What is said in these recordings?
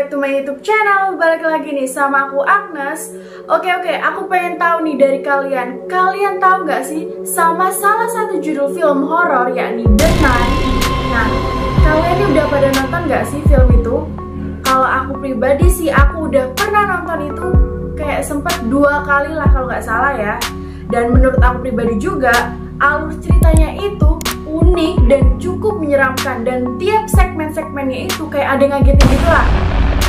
back to my YouTube channel. Balik lagi nih sama aku Agnes. Oke, aku pengen tahu nih dari kalian. Kalian tahu nggak sih sama salah satu judul film horor yakni The Nun? Nah, kalian ini udah pada nonton nggak sih film itu? Kalau aku pribadi sih aku udah pernah nonton itu kayak sempet 2 kali lah kalau nggak salah ya. Dan menurut aku pribadi juga alur ceritanya itu unik dan cukup menyeramkan, dan tiap segmen-segmennya itu kayak ada yang ngagetin gitu lah.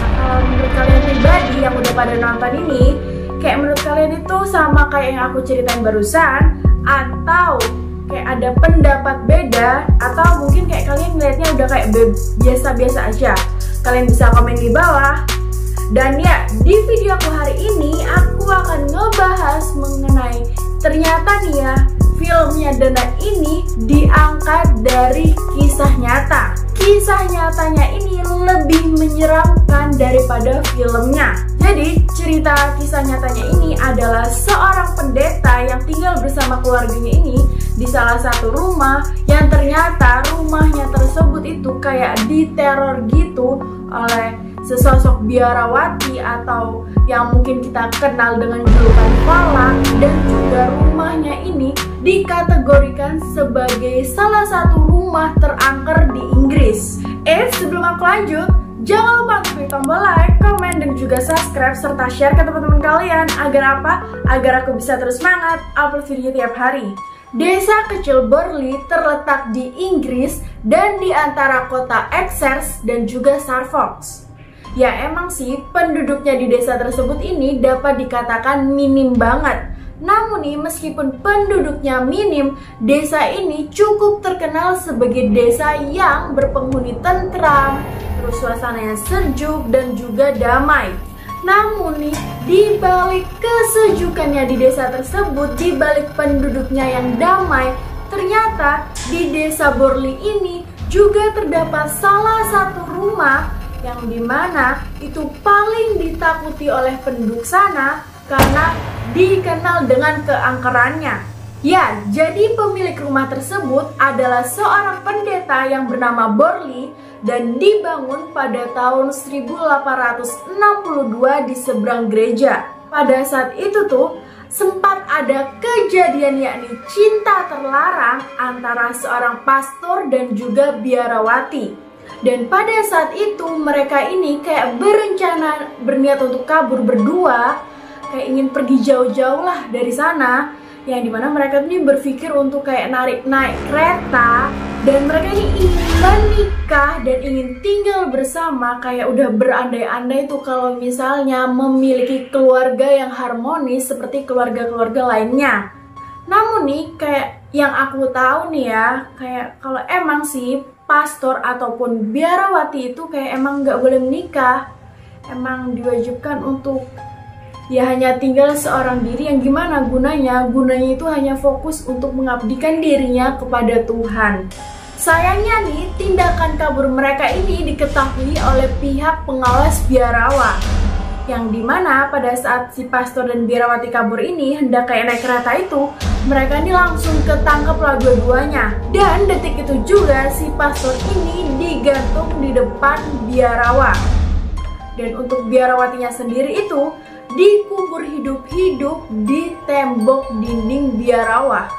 Nah, kalau menurut kalian pribadi yang udah pada nonton ini, kayak menurut kalian itu sama kayak yang aku ceritain barusan, atau kayak ada pendapat beda, atau mungkin kayak kalian ngeliatnya udah kayak biasa-biasa aja? Kalian bisa komen di bawah. Dan ya, di video aku hari ini aku akan ngebahas mengenai ternyata nih ya, filmnya The Nun ini diangkat dari kisah nyata. Kisah nyatanya ini lebih menyeramkan daripada filmnya. Jadi cerita kisah nyatanya ini adalah seorang pendeta yang tinggal bersama keluarganya ini di salah satu rumah, yang ternyata rumahnya tersebut itu kayak diteror gitu oleh sesosok biarawati, atau yang mungkin kita kenal dengan julukan Fala. Dan juga rumahnya ini dikategorikan sebagai salah satu rumah terangker di Inggris. Sebelum aku lanjut, jangan lupa untuk klik tombol like, komen, dan juga subscribe, serta share ke teman-teman kalian. Agar apa? Agar aku bisa terus semangat upload video tiap hari. Desa kecil Burley terletak di Inggris dan di antara kota Exeter dan juga Suffolk. Ya emang sih penduduknya di desa tersebut ini dapat dikatakan minim banget. Namun nih, meskipun penduduknya minim, desa ini cukup terkenal sebagai desa yang berpenghuni tentram, terus suasananya sejuk dan juga damai. Namun nih, di balik kesejukannya di desa tersebut, di balik penduduknya yang damai, ternyata di desa Burley ini juga terdapat salah satu rumah yang dimana itu paling ditakuti oleh penduduk sana karena dikenal dengan keangkerannya. Ya, jadi pemilik rumah tersebut adalah seorang pendeta yang bernama Burley, dan dibangun pada tahun 1862 di seberang gereja. Pada saat itu tuh sempat ada kejadian yakni cinta terlarang antara seorang pastor dan juga biarawati. Dan pada saat itu mereka ini kayak berencana, berniat untuk kabur berdua, kayak ingin pergi jauh-jauh lah dari sana. Yang dimana mereka ini berpikir untuk kayak naik kereta, dan mereka ini ingin menikah dan ingin tinggal bersama, kayak udah berandai-andai tuh kalau misalnya memiliki keluarga yang harmonis seperti keluarga-keluarga lainnya. Namun nih, kayak yang aku tahu nih ya, kayak kalau emang sih pastor ataupun biarawati itu kayak emang nggak boleh menikah, emang diwajibkan untuk ya hanya tinggal seorang diri, yang gimana gunanya itu hanya fokus untuk mengabdikan dirinya kepada Tuhan. Sayangnya nih, tindakan kabur mereka ini diketahui oleh pihak pengawas biarawa, yang dimana pada saat si pastor dan biarawati kabur ini hendak kayak naik kereta itu, mereka ini langsung ketangkeplah dua-duanya. Dan detik itu juga si pastor ini digantung di depan biarawa. Dan untuk biarawatinya sendiri itu dikubur hidup-hidup di tembok dinding biarawa.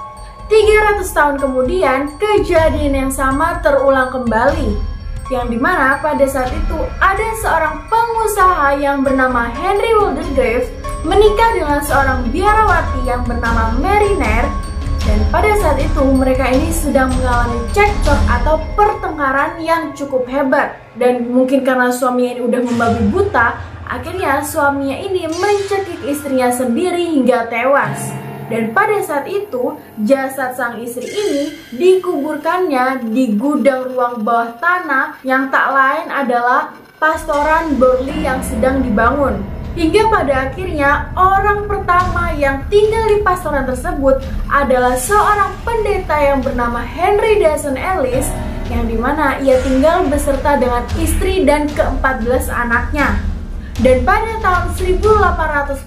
300 tahun kemudian kejadian yang sama terulang kembali, yang dimana pada saat itu ada seorang pengusaha yang bernama Henry Waldegrave menikah dengan seorang biarawati yang bernama Mariner. Dan pada saat itu mereka ini sedang mengalami cekcok atau pertengkaran yang cukup hebat. Dan mungkin karena suaminya ini udah membabi buta, akhirnya suaminya ini mencekik istrinya sendiri hingga tewas. Dan pada saat itu jasad sang istri ini dikuburkannya di gudang ruang bawah tanah yang tak lain adalah pastoran Burley yang sedang dibangun. Hingga pada akhirnya orang pertama yang tinggal di pastoran tersebut adalah seorang pendeta yang bernama Henry Dawson Ellis, yang dimana ia tinggal beserta dengan istri dan ke-14 anaknya. Dan pada tahun 1871,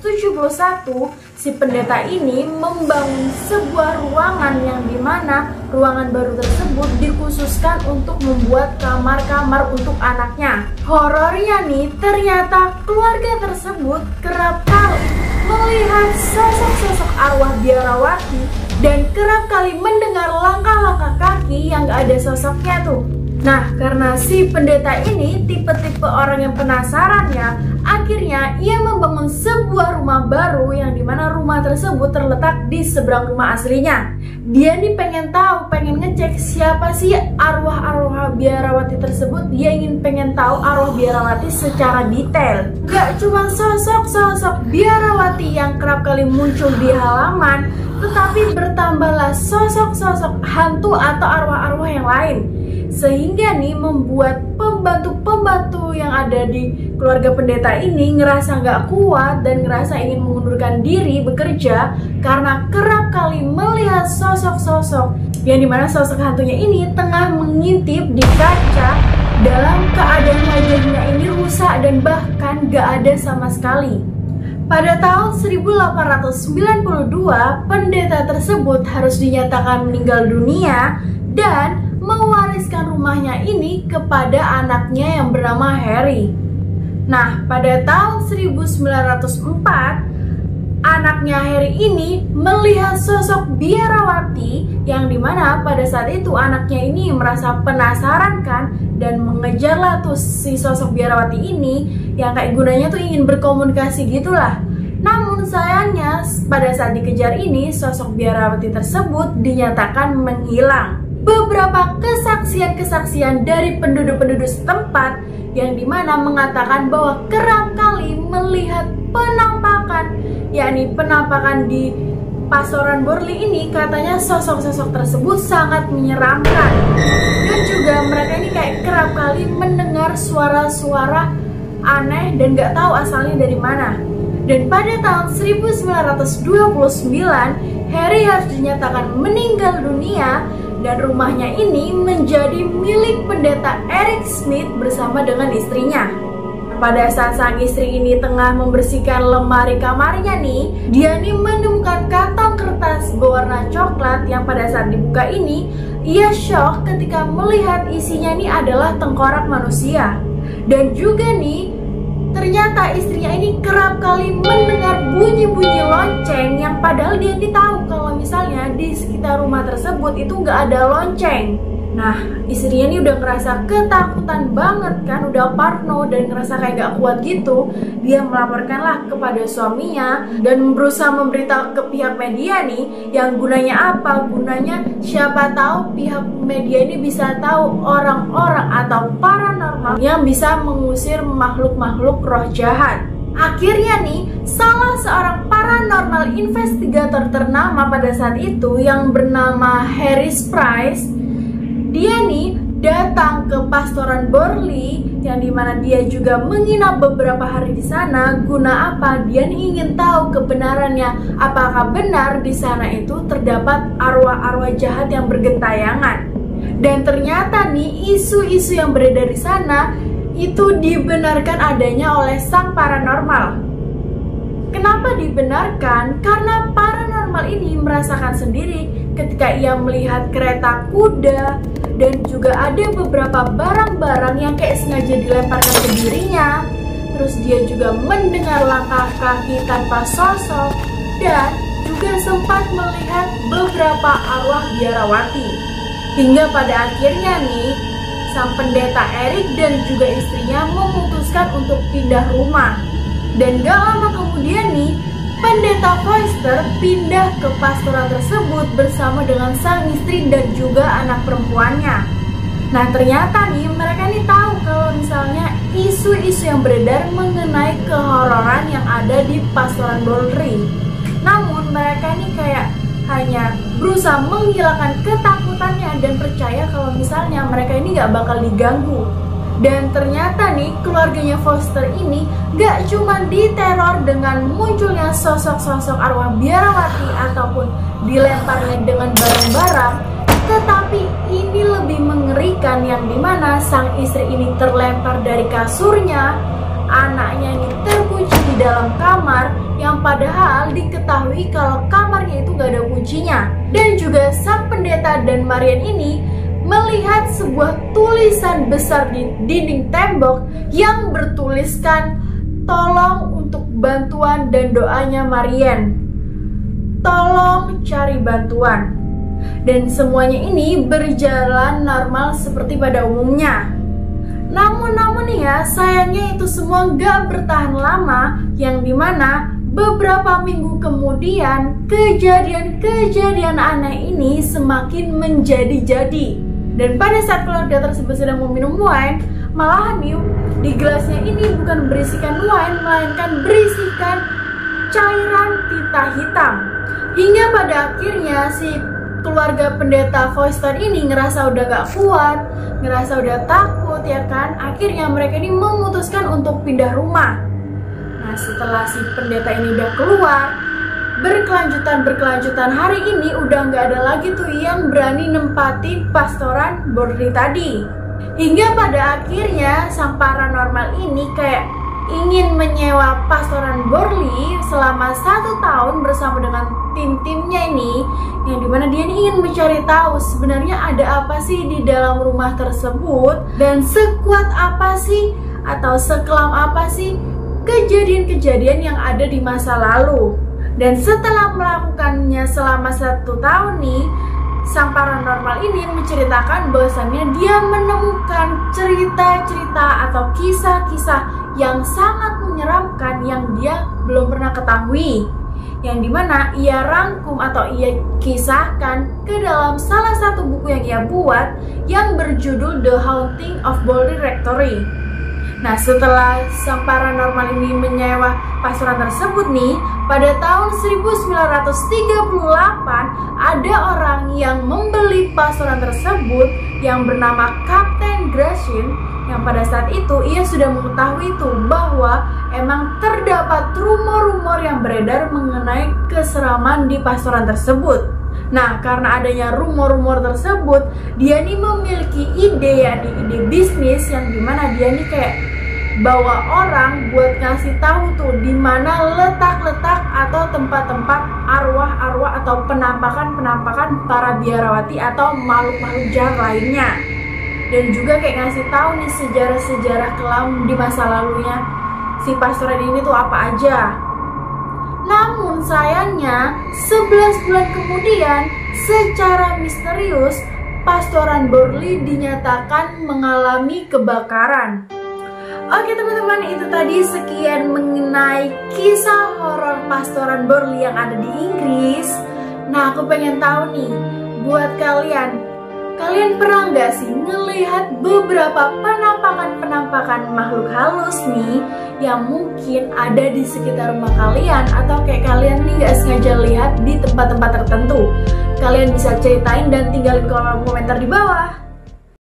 si pendeta ini membangun sebuah ruangan yang dimana ruangan baru tersebut dikhususkan untuk membuat kamar-kamar untuk anaknya. Horornya nih, ternyata keluarga tersebut kerap kali melihat sosok-sosok arwah biarawati dan kerap kali mendengar langkah-langkah kaki yang gak ada sosoknya tuh. Nah, karena si pendeta ini tipe-tipe orang yang penasaran ya, akhirnya ia membangun sebuah rumah baru yang dimana rumah tersebut terletak di seberang rumah aslinya. Dia nih pengen tahu, pengen ngecek siapa sih arwah-arwah biarawati tersebut. Dia pengen tahu arwah biarawati secara detail. Gak cuma sosok-sosok biarawati yang kerap kali muncul di halaman, tetapi bertambahlah sosok-sosok hantu atau arwah-arwah yang lain. Sehingga nih membuat pembantu-pembantu yang ada di keluarga pendeta ini ngerasa nggak kuat dan ngerasa ingin mengundurkan diri bekerja karena kerap kali melihat sosok-sosok yang dimana sosok hantunya ini tengah mengintip di kaca dalam keadaan wajahnya ini rusak dan bahkan nggak ada sama sekali. Pada tahun 1892, pendeta tersebut harus dinyatakan meninggal dunia dan mewariskan rumahnya ini kepada anaknya yang bernama Harry. Nah, pada tahun 1904, anaknya Harry ini melihat sosok biarawati yang dimana pada saat itu anaknya ini merasa penasaran kan dan mengejarlah tuh si sosok biarawati ini yang kayak gunanya tuh ingin berkomunikasi gitulah. Namun sayangnya pada saat dikejar ini sosok biarawati tersebut dinyatakan menghilang. Beberapa kesaksian-kesaksian dari penduduk-penduduk setempat yang dimana mengatakan bahwa kerap kali melihat penampakan, yakni penampakan di Pastoran Borley ini, katanya sosok-sosok tersebut sangat menyeramkan. Dan juga mereka ini kayak kerap kali mendengar suara-suara aneh dan gak tahu asalnya dari mana. Dan pada tahun 1929, Harry harus dinyatakan meninggal dunia dan rumahnya ini menjadi milik pendeta Eric Smith bersama dengan istrinya. Pada saat sang istri ini tengah membersihkan lemari kamarnya nih, dia nih menemukan kantong kertas berwarna coklat yang pada saat dibuka ini, ia shock ketika melihat isinya nih adalah tengkorak manusia. Dan juga nih, ternyata istrinya ini kerap kali mendengar bunyi-bunyi lonceng yang padahal dia nih tahu kalau misalnya di sekitar rumah tersebut itu nggak ada lonceng. Nah, istrinya ini udah ngerasa ketakutan banget kan, udah parno dan ngerasa kayak gak kuat gitu. Dia melaporkanlah kepada suaminya dan berusaha memberitahu ke pihak media nih, yang gunanya apa? Gunanya siapa tahu pihak media ini bisa tahu orang-orang atau paranormal yang bisa mengusir makhluk-makhluk roh jahat. Akhirnya nih, salah seorang paranormal investigator ternama pada saat itu yang bernama Harry Price, dia nih datang ke Pastoran Borley yang dimana dia juga menginap beberapa hari di sana. Guna apa? Dia nih ingin tahu kebenarannya, apakah benar di sana itu terdapat arwah-arwah jahat yang bergentayangan. Dan ternyata nih isu-isu yang beredar di sana itu dibenarkan adanya oleh sang paranormal. Kenapa dibenarkan? Karena paranormal ini merasakan sendiri ketika ia melihat kereta kuda dan juga ada beberapa barang-barang yang kayak sengaja dilemparkan ke dirinya. Terus dia juga mendengar langkah kaki tanpa sosok dan juga sempat melihat beberapa arwah biarawati. Hingga pada akhirnya nih, sang pendeta Eric dan juga istrinya memutuskan untuk pindah rumah. Dan gak lama kemudian nih, pendeta Foster pindah ke pastoran tersebut bersama dengan sang istri dan juga anak perempuannya. Nah, ternyata nih mereka nih tahu kalau misalnya isu-isu yang beredar mengenai kehororan yang ada di Pastoran Borley. Namun mereka nih kayak hanya berusaha menghilangkan ketakutannya dan percaya kalau misalnya mereka ini gak bakal diganggu. Dan ternyata nih keluarganya Foster ini gak cuma diteror dengan munculnya sosok-sosok arwah biarawati ataupun dilemparnya dengan barang-barang, tetapi ini lebih mengerikan yang dimana sang istri ini terlempar dari kasurnya, anaknya ini terkunci di dalam kamar, yang padahal diketahui kalau kamarnya itu gak ada kuncinya. Dan juga sang pendeta dan Marian ini melihat sebuah tulisan besar di dinding tembok yang bertuliskan tolong untuk bantuan dan doanya Marian. Tolong cari bantuan. Dan semuanya ini berjalan normal seperti pada umumnya. Namun nih ya, sayangnya itu semua gak bertahan lama, yang dimana beberapa minggu kemudian kejadian-kejadian aneh ini semakin menjadi-jadi. Dan pada saat keluarga tersebut sedang meminum wine, malahan nih di gelasnya ini bukan berisikan wine, melainkan berisikan cairan tinta hitam. Hingga pada akhirnya si keluarga pendeta Foster ini ngerasa udah gak kuat, ngerasa udah takut ya kan. Akhirnya mereka ini memutuskan untuk pindah rumah. Nah, setelah si pendeta ini udah keluar, berkelanjutan hari ini udah nggak ada lagi tuh yang berani nempatin pastoran Borley tadi. Hingga pada akhirnya sang paranormal ini kayak ingin menyewa pastoran Borley selama 1 tahun bersama dengan tim-timnya ini, yang dimana dia ingin mencari tahu sebenarnya ada apa sih di dalam rumah tersebut, dan sekuat apa sih atau sekelam apa sih kejadian-kejadian yang ada di masa lalu. Dan setelah melakukannya selama 1 tahun nih, sang paranormal ini menceritakan bahwasannya dia menemukan cerita-cerita atau kisah-kisah yang sangat menyeramkan yang dia belum pernah ketahui, yang dimana ia rangkum atau ia kisahkan ke dalam salah satu buku yang ia buat yang berjudul The Haunting of Borley Rectory. Nah, setelah sang paranormal ini menyewa pastoran tersebut nih, pada tahun 1938 ada orang yang membeli pastoran tersebut yang bernama Kapten Grasham, yang pada saat itu ia sudah mengetahui itu bahwa emang terdapat rumor-rumor yang beredar mengenai keseraman di pastoran tersebut. Nah, karena adanya rumor-rumor tersebut, dia nih memiliki ide, yakni ide bisnis, yang dimana dia nih kayak bawa orang buat ngasih tahu tuh di mana letak-letak atau tempat-tempat arwah-arwah atau penampakan-penampakan para biarawati atau makhluk-makhluk jahat lainnya. Dan juga kayak ngasih tahu nih sejarah-sejarah kelam di masa lalunya si pastoran ini tuh apa aja. Namun sayangnya 11 bulan kemudian secara misterius pastoran Borley dinyatakan mengalami kebakaran. Oke teman-teman, itu tadi sekian mengenai kisah horor pastoran Borley yang ada di Inggris. Nah, aku pengen tahu nih, buat kalian pernah nggak sih ngelihat beberapa penampakan-penampakan makhluk halus nih yang mungkin ada di sekitar rumah kalian, atau kayak kalian nih nggak sengaja lihat di tempat-tempat tertentu? Kalian bisa ceritain dan tinggalin kolom komentar di bawah.